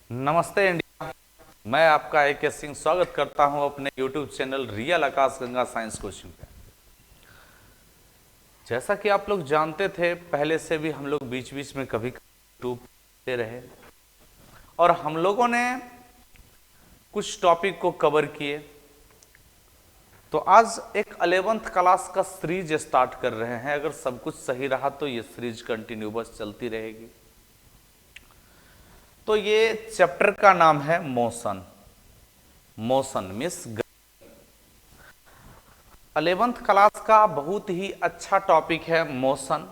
नमस्ते इंडिया। मैं आपका AK सिंह स्वागत करता हूं अपने YouTube चैनल रियल आकाश गंगा साइंस कोचिंग पे। जैसा कि आप लोग जानते थे, पहले से भी हम लोग बीच बीच में कभी यूट्यूब पे रहे और हम लोगों ने कुछ टॉपिक को कवर किए। तो आज एक 11th क्लास का सीरीज स्टार्ट कर रहे हैं। अगर सब कुछ सही रहा तो ये सीरीज कंटिन्यू बस चलती रहेगी। तो ये चैप्टर का नाम है motion. Motion means 11th class का बहुत ही अच्छा टॉपिक है मोशन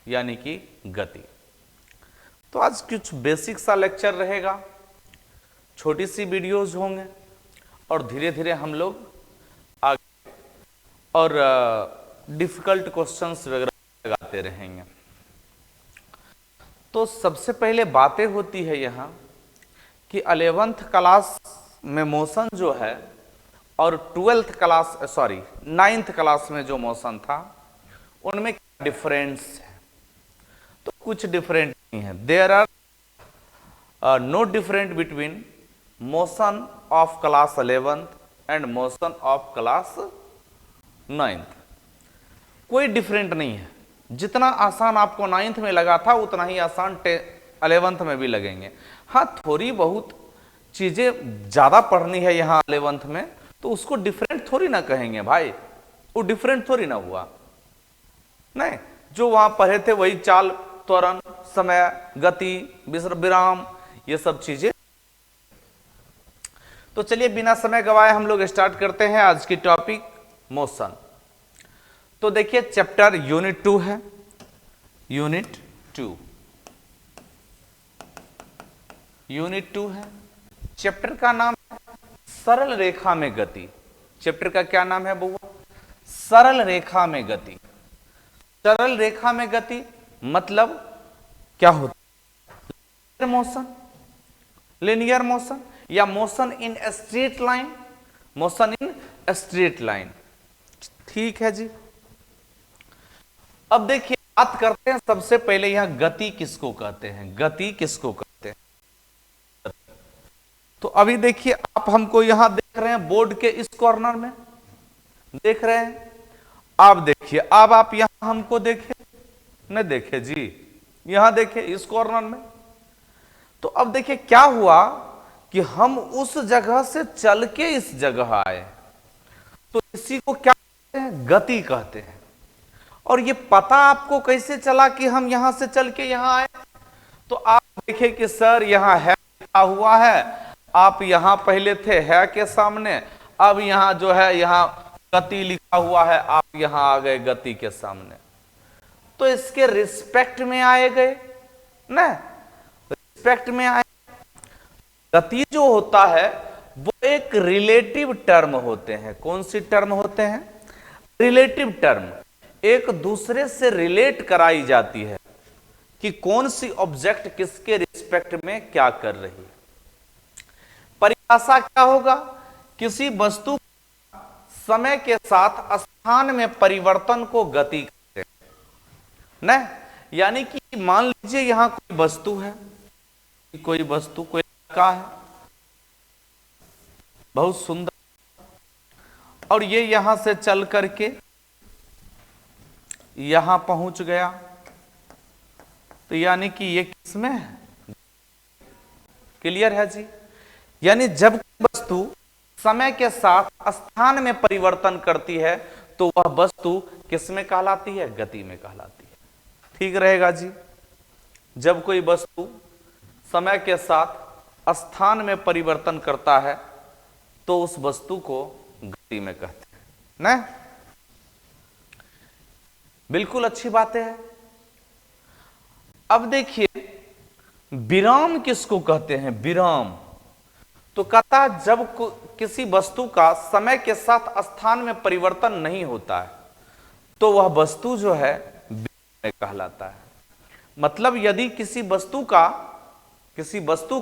यानी कि गति। तो आज कुछ बेसिक सा लेक्चर रहेगा, छोटी सी वीडियोज होंगे और धीरे धीरे हम लोग आगे और डिफिकल्ट क्वेश्चंस वगैरह लगाते रहेंगे। तो सबसे पहले बातें होती है यहाँ कि 11th क्लास में मोशन जो है और 9th क्लास में जो मोशन था उनमें क्या डिफरेंस है। तो कुछ डिफरेंट नहीं है। There are no different between motion of class 11th and motion of class 9th। कोई डिफरेंट नहीं है। जितना आसान आपको 9th में लगा था उतना ही आसान 11th में भी लगेंगे। हाँ, थोड़ी बहुत चीजें ज्यादा पढ़नी है यहाँ 11th में, तो उसको डिफरेंट थोड़ी ना कहेंगे भाई। वो डिफरेंट थोड़ी ना हुआ, नहीं। जो वहां पढ़े थे वही चाल, त्वरण, समय, गति, विराम, ये सब चीजें। तो चलिए बिना समय गवाए हम लोग स्टार्ट करते हैं आज की टॉपिक मोशन। तो देखिए चैप्टर यूनिट 2 है। यूनिट 2 है। चैप्टर का नाम है सरल रेखा में गति। चैप्टर का क्या नाम है बुआ? सरल रेखा में गति। सरल रेखा में गति मतलब क्या होता है? मोशन, लिनियर मोशन या motion in straight line. Motion in straight line, ठीक है जी। अब देखिए बात करते हैं सबसे पहले यहां गति किसको कहते हैं। गति किसको कहते हैं? तो अभी देखिए आप हमको यहां देख रहे हैं बोर्ड के इस कॉर्नर में देख रहे हैं। आप देखिए, अब आप यहां हमको देखे न देखे जी, यहां देखे इस कॉर्नर में। तो अब देखिए क्या हुआ कि हम उस जगह से चल के इस जगह आए, तो इसी को क्या कहते हैं? गति कहते हैं। और ये पता आपको कैसे चला कि हम यहां से चल के यहां आए? तो आप देखें कि सर यहां है लिखा हुआ है, आप यहां पहले थे है के सामने, अब यहां जो है यहां गति लिखा हुआ है, आप यहां आ गए गति के सामने। तो इसके रिस्पेक्ट में आए गए ना, रिस्पेक्ट में आए। गति जो होता है वो एक रिलेटिव टर्म होते हैं। कौन सी टर्म होते हैं? Relative term. एक दूसरे से रिलेट कराई जाती है कि कौन सी ऑब्जेक्ट किसके रिस्पेक्ट में क्या कर रही है। परिभाषा क्या होगा? किसी वस्तु समय के साथ स्थान में परिवर्तन को गति कहते हैं ना। यानी कि मान लीजिए यहां कोई वस्तु है, कोई वस्तु, कोई लड़का है बहुत सुंदर, और ये यहां से चल करके यहां पहुंच गया, तो यानी कि ये किसमें है? क्लियर है जी। यानी जब वस्तु समय के साथ स्थान में परिवर्तन करती है तो वह वस्तु किसमें कहलाती है? गति में कहलाती है। ठीक रहेगा जी। जब कोई वस्तु समय के साथ स्थान में परिवर्तन करता है तो उस वस्तु को गति में कहते हैं ना। बिल्कुल अच्छी बात है। अब देखिए विराम किसको कहते हैं? विराम तो कहता जब किसी वस्तु का समय के साथ स्थान में परिवर्तन नहीं होता है तो वह वस्तु जो है विराम में कहलाता है। मतलब यदि किसी वस्तु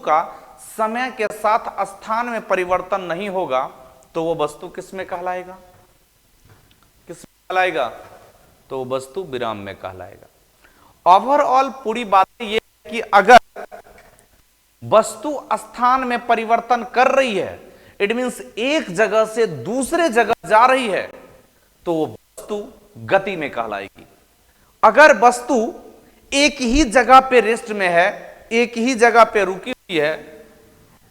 का समय के साथ स्थान में परिवर्तन नहीं होगा तो वह वस्तु किसमें कहलाएगा? किसमें कहलाएगा? तो वस्तु विराम में कहलाएगा। ओवरऑल पूरी बात ये है कि अगर वस्तु स्थान में परिवर्तन कर रही है, इट मींस एक जगह से दूसरे जगह जा रही है, तो वो वस्तु गति में कहलाएगी। अगर वस्तु एक ही जगह पे रेस्ट में है, एक ही जगह पे रुकी हुई है,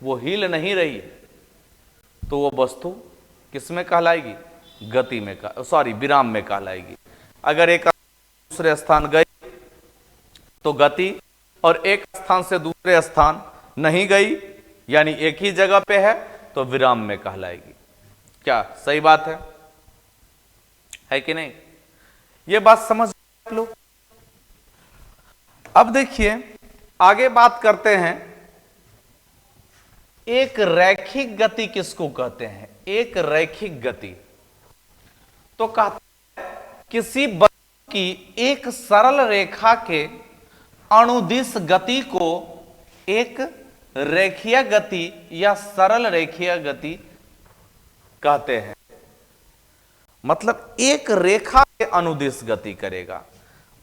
वो हिल नहीं रही है, तो वो वस्तु किस में कहलाएगी? गति में, विराम में कहलाएगी। अगर एक दूसरे स्थान गई तो गति, और एक स्थान से दूसरे स्थान नहीं गई यानी एक ही जगह पे है तो विराम में कहलाएगी। क्या सही बात है कि नहीं? ये बात समझ लो। अब देखिए आगे बात करते हैं, एक रैखिक गति किसको कहते हैं? एक रैखिक गति तो कहते हैं किसी वस्तु की एक सरल रेखा के अनुदिश गति को एक रेखीय गति या सरल रेखीय गति कहते हैं। मतलब एक रेखा के अनुदिश गति करेगा।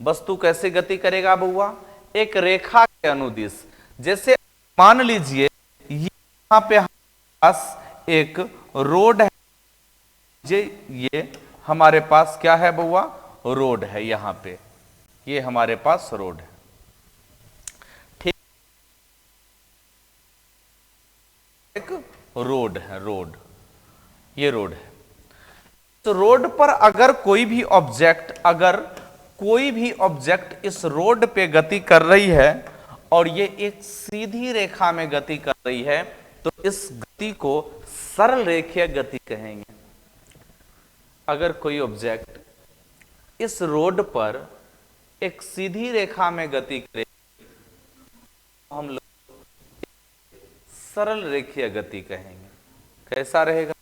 वस्तु कैसे गति करेगा बुआ? एक रेखा के अनुदिश। जैसे मान लीजिए यहां पे हमारे पास एक रोड है, ये हमारे पास क्या है बुआ? रोड है। यहां पे ये हमारे पास रोड है, ठीक? एक रोड है, रोड, ये रोड है। तो रोड पर अगर कोई भी ऑब्जेक्ट इस रोड पे गति कर रही है और ये एक सीधी रेखा में गति कर रही है, तो इस गति को सरल रेखीय गति कहेंगे। अगर कोई ऑब्जेक्ट इस रोड पर एक सीधी रेखा में गति करे तो हम लोग सरल रेखीय गति कहेंगे। कैसा रहेगा?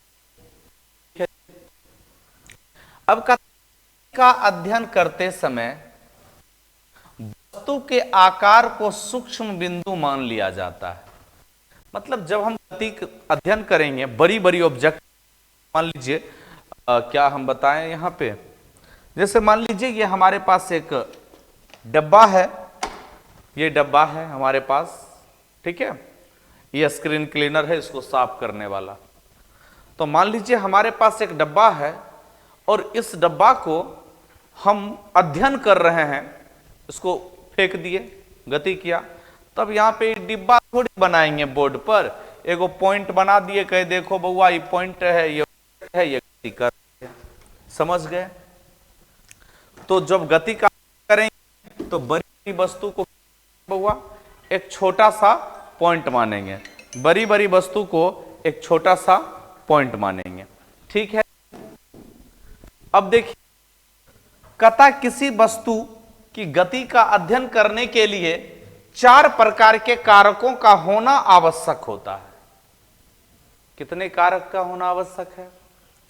अब का अध्ययन करते समय वस्तु के आकार को सूक्ष्म बिंदु मान लिया जाता है। मतलब जब हम गति अध्ययन करेंगे, बड़ी बड़ी ऑब्जेक्ट, मान लीजिए क्या हम बताएं यहां पे, जैसे मान लीजिए ये हमारे पास एक डब्बा है, ये डब्बा है हमारे पास, ठीक है? ये स्क्रीन क्लीनर है इसको साफ करने वाला। तो मान लीजिए हमारे पास एक डब्बा है और इस डब्बा को हम अध्ययन कर रहे हैं, इसको फेंक दिए, गति किया, तब यहाँ पे डिब्बा थोड़ी बनाएंगे बोर्ड पर, एगो पॉइंट बना दिए, कहे देखो बउआ ये पॉइंट है, ये गति कर, समझ गए? तो जब गति का करेंगे तो बड़ी वस्तु को बउआ एक छोटा सा पॉइंट मानेंगे, बड़ी बड़ी वस्तु को एक छोटा सा पॉइंट मानेंगे, ठीक है? अब देखिए, कथा किसी वस्तु की गति का अध्ययन करने के लिए 4 प्रकार के कारकों का होना आवश्यक होता है। कितने कारक का होना आवश्यक है?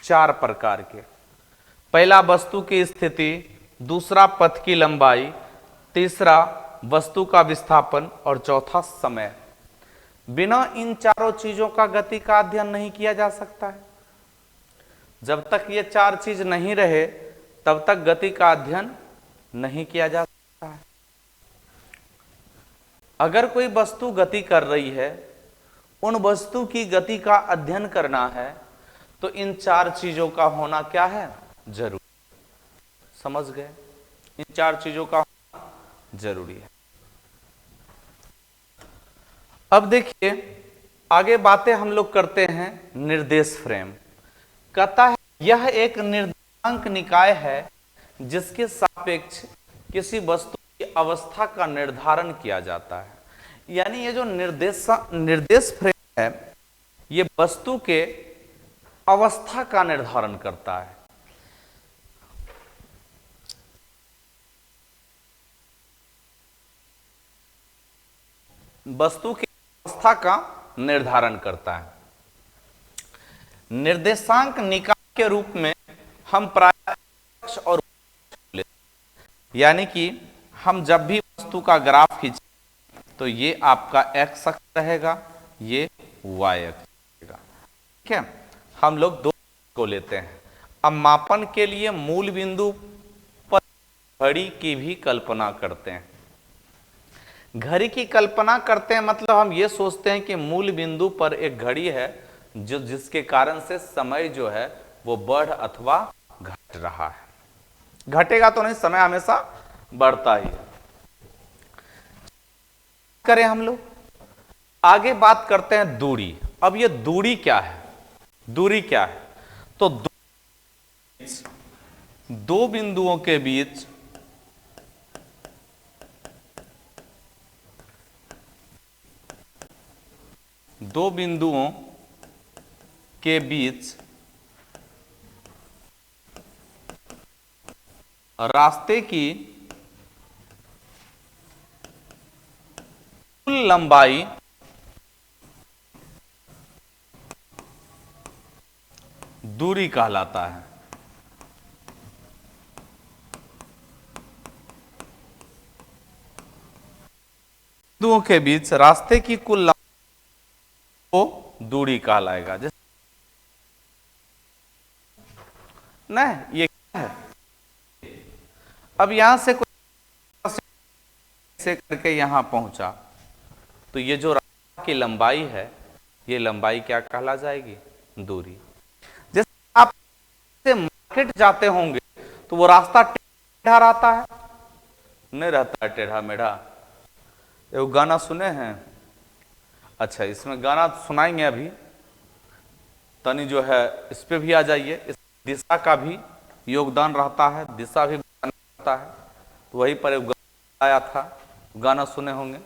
4 प्रकार के। पहला वस्तु की स्थिति, दूसरा पथ की लंबाई, तीसरा वस्तु का विस्थापन और चौथा समय। बिना इन चारों चीजों का गति का अध्ययन नहीं किया जा सकता है। जब तक ये 4 चीज नहीं रहे तब तक गति का अध्ययन नहीं किया जा सकता है। अगर कोई वस्तु गति कर रही है, उन वस्तु की गति का अध्ययन करना है, तो इन 4 चीजों का होना क्या है? जरूरी। समझ गए? इन 4 चीजों का होना जरूरी है। अब देखिए आगे बातें हम लोग करते हैं निर्देश फ्रेम। कहता है यह एक निर्देशांक निकाय है जिसके सापेक्ष किसी वस्तु की अवस्था का निर्धारण किया जाता है। यानी ये जो निर्देश फ्रेम है, ये वस्तु के अवस्था का निर्धारण करता है। वस्तु की अवस्था का निर्धारण करता है। निर्देशांक निकाय के रूप में हम प्रायः एक्स और लेते हैं। यानी कि हम जब भी वस्तु का ग्राफ खींचें तो ये आपका एक्स अक्ष रहेगा, ये वाई अक्ष रहेगा, ठीक है? हम लोग 2 को लेते हैं। अब मापन के लिए मूल बिंदु पर घड़ी की भी कल्पना करते हैं। घड़ी की कल्पना करते हैं मतलब हम ये सोचते हैं कि मूल बिंदु पर एक घड़ी है जो जिसके कारण से समय जो है वो बढ़ अथवा घट रहा है। घटेगा तो नहीं, समय हमेशा बढ़ता ही है। करें हम लोग आगे बात करते हैं दूरी। अब ये दूरी क्या है, दूरी क्या है? तो दो बिंदुओं के बीच दो बिंदुओं के बीच रास्ते की कुल लंबाई दूरी कहलाता है। बिंदुओं के बीच रास्ते की कुल लंबाई को दूरी कहलाएगा। जैसे नहीं, ये क्या है? अब यहां से से करके यहां पहुंचा तो ये जो रास्ते की लंबाई है ये लंबाई क्या कहला जाएगी? दूरी। जैसे आप से मार्केट जाते होंगे तो वो रास्ता टेढ़ा रहता है, नहीं रहता है टेढ़ा मेढ़ा। वो गाना सुने हैं? अच्छा, इसमें गाना सुनाएंगे अभी, तनी जो है इस पे भी आ जाइए। इस दिशा का भी योगदान रहता है, दिशा भी रहता है। तो वहीं पर एक गाना आया था, गाना सुने होंगे,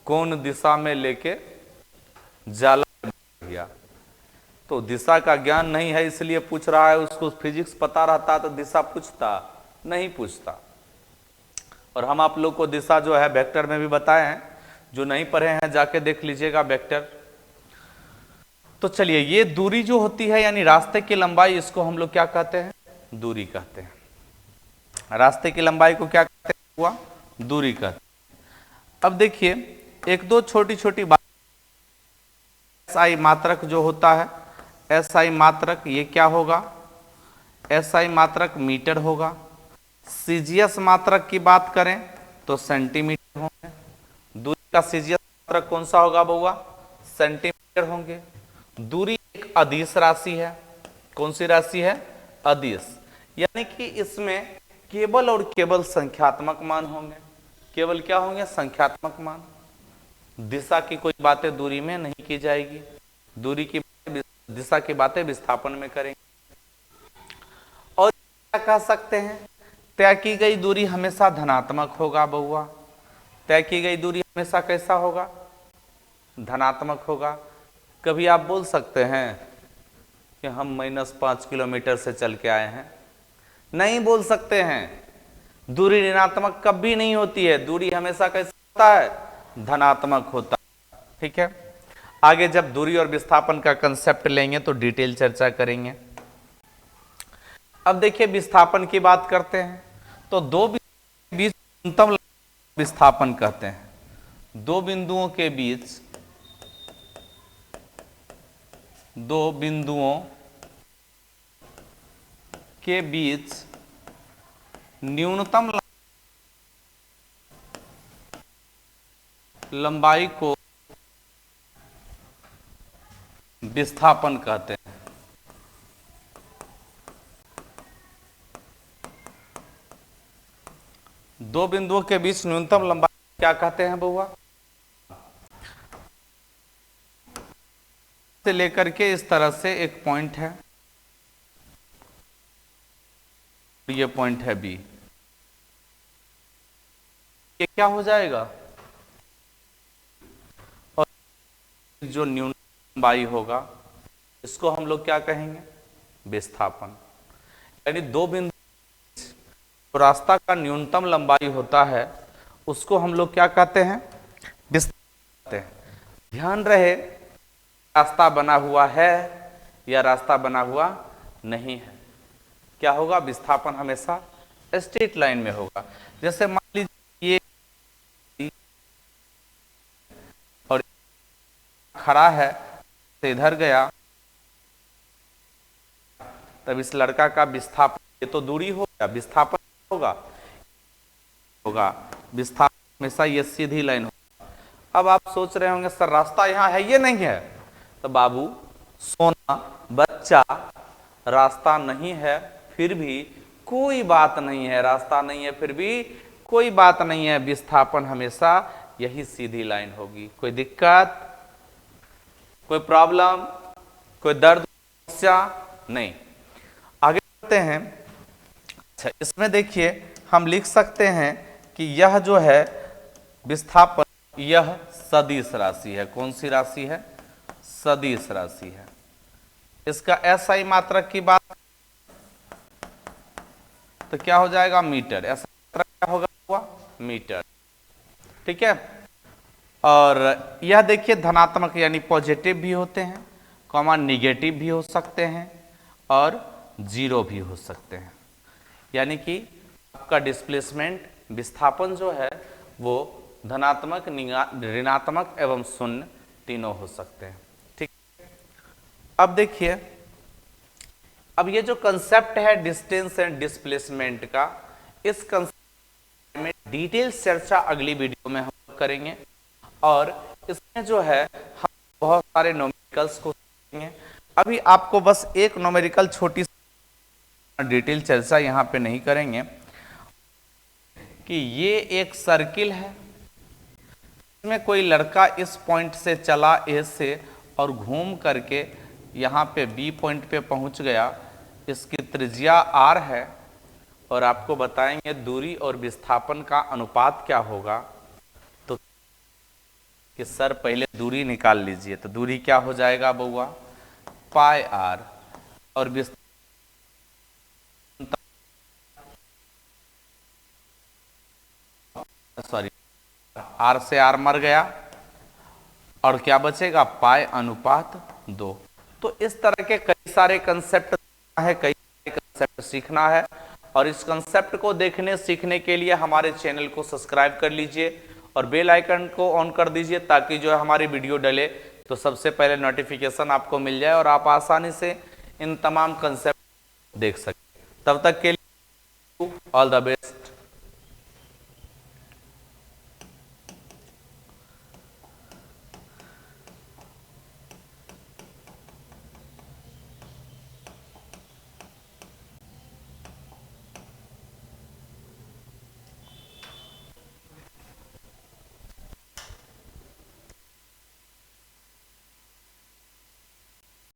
कौन दिशा में लेके जाला गया। तो दिशा का ज्ञान नहीं है इसलिए पूछ रहा है, उसको फिजिक्स पता रहता तो दिशा पूछता नहीं, पूछता। और हम आप लोग को दिशा जो है वेक्टर में भी बताए हैं, जो नहीं पढ़े हैं जाके देख लीजिएगा वेक्टर। तो चलिए, ये दूरी जो होती है यानी रास्ते की लंबाई, इसको हम लोग क्या कहते हैं? दूरी कहते हैं। रास्ते की लंबाई को क्या कहते हैं? हुआ दूरी कहते हैं। अब देखिए एक दो छोटी छोटी बात। एसआई मात्रक जो होता है, एसआई मात्रक ये क्या होगा? एसआई मात्रक मीटर होगा। सीजीएस मात्रक की बात करें तो सेंटीमीटर होंगे। दूरी का सीजीएस मात्रक कौन सा होगा बउआ? सेंटीमीटर होंगे। दूरी एक अदिश राशि है। कौन सी राशि है? अदिश। यानी कि इसमें केवल और केवल संख्यात्मक मान होंगे। केवल क्या होंगे? संख्यात्मक मान। दिशा की कोई बातें दूरी में नहीं की जाएगी। दूरी की दिशा की बातें विस्थापन में करेंगे। और क्या कह सकते हैं? तय की गई दूरी हमेशा धनात्मक होगा बउआ। तय की गई दूरी हमेशा कैसा होगा? धनात्मक होगा। कभी आप बोल सकते हैं कि हम -5 किलोमीटर से चल के आए हैं? नहीं बोल सकते हैं। दूरी ऋणात्मक कभी नहीं होती है, दूरी हमेशा कैसा होता है? धनात्मक होता है। ठीक है, आगे जब दूरी और विस्थापन का कंसेप्ट लेंगे तो डिटेल चर्चा करेंगे। अब देखिए विस्थापन की बात करते हैं तो दो बीच न्यूनतम विस्थापन कहते हैं। दो बिंदुओं के बीच, दो बिंदुओं के बीच न्यूनतम लंबाई को विस्थापन कहते हैं। दो बिंदुओं के बीच न्यूनतम लंबाई क्या कहते हैं बउआ? से लेकर के इस तरह से एक पॉइंट है, ये पॉइंट है बी। ये क्या हो जाएगा? और जो न्यूनतम लंबाई होगा इसको हम लोग क्या कहेंगे? विस्थापन। यानी दो बिंदु तो रास्ता का न्यूनतम लंबाई होता है उसको हम लोग क्या कहते हैं? विस्थापन कहते हैं। ध्यान रहे रास्ता बना हुआ है या रास्ता बना हुआ नहीं है, क्या होगा? विस्थापन हमेशा स्ट्रेट लाइन में होगा। जैसे मान लीजिए ये और खड़ा है, इधर गया, तब इस लड़का का विस्थापन, ये तो दूरी हो गया, विस्थापन होगा विस्थापन हमेशा ये सीधी लाइन होगा। अब आप सोच रहे होंगे सर रास्ता यहाँ है ये नहीं है, तो बाबू सोना बच्चा रास्ता नहीं है फिर भी कोई बात नहीं है, रास्ता नहीं है फिर भी कोई बात नहीं है, विस्थापन हमेशा यही सीधी लाइन होगी। कोई दिक्कत, कोई प्रॉब्लम, कोई दर्द, समस्या नहीं। आगे बढ़ते हैं। अच्छा, इसमें देखिए हम लिख सकते हैं कि यह जो है विस्थापन, यह सदिश राशि है। कौन सी राशि है? सदिश राशि है। इसका एसआई मात्रक की बात तो क्या हो जाएगा? मीटर। ऐसा मात्रक क्या होगा? हुआ मीटर। ठीक है। और यह देखिए धनात्मक यानी पॉजिटिव भी होते हैं, कॉमा निगेटिव भी हो सकते हैं और जीरो भी हो सकते हैं। यानी कि आपका डिस्प्लेसमेंट विस्थापन जो है वो धनात्मक, ऋणात्मक एवं शून्य तीनों हो सकते हैं। ठीक। अब देखिए, अब ये जो कंसेप्ट है डिस्टेंस एंड डिस्प्लेसमेंट का, इस कंसेप्ट में डिटेल चर्चा अगली वीडियो में हम करेंगे और इसमें जो है हम बहुत सारे न्यूमेरिकल्स को सीखेंगे। अभी आपको बस एक न्यूमेरिकल छोटी सी डिटेल चर्चा यहाँ पे नहीं करेंगे कि ये एक सर्किल है, इसमें कोई लड़का इस पॉइंट से चला ए से और घूम करके यहाँ पे बी पॉइंट पे पहुँच गया। इसकी त्रिज्या आर है और आपको बताएंगे दूरी और विस्थापन का अनुपात क्या होगा। तो कि सर पहले दूरी निकाल लीजिए, तो दूरी क्या हो जाएगा बउआ? पाई आर। और सॉरी, आर से आर मर गया और क्या बचेगा? पाई अनुपात 2। तो इस तरह के कई सारे कंसेप्ट है, कई सारे कंसेप्ट सीखना है और इस कंसेप्ट को देखने सीखने के लिए हमारे चैनल को सब्सक्राइब कर लीजिए और बेल आइकन को ऑन कर दीजिए ताकि जो है हमारी वीडियो डले तो सबसे पहले नोटिफिकेशन आपको मिल जाए और आप आसानी से इन तमाम कंसेप्ट देख सकें। तब तक के लिए ऑल द बेस्ट।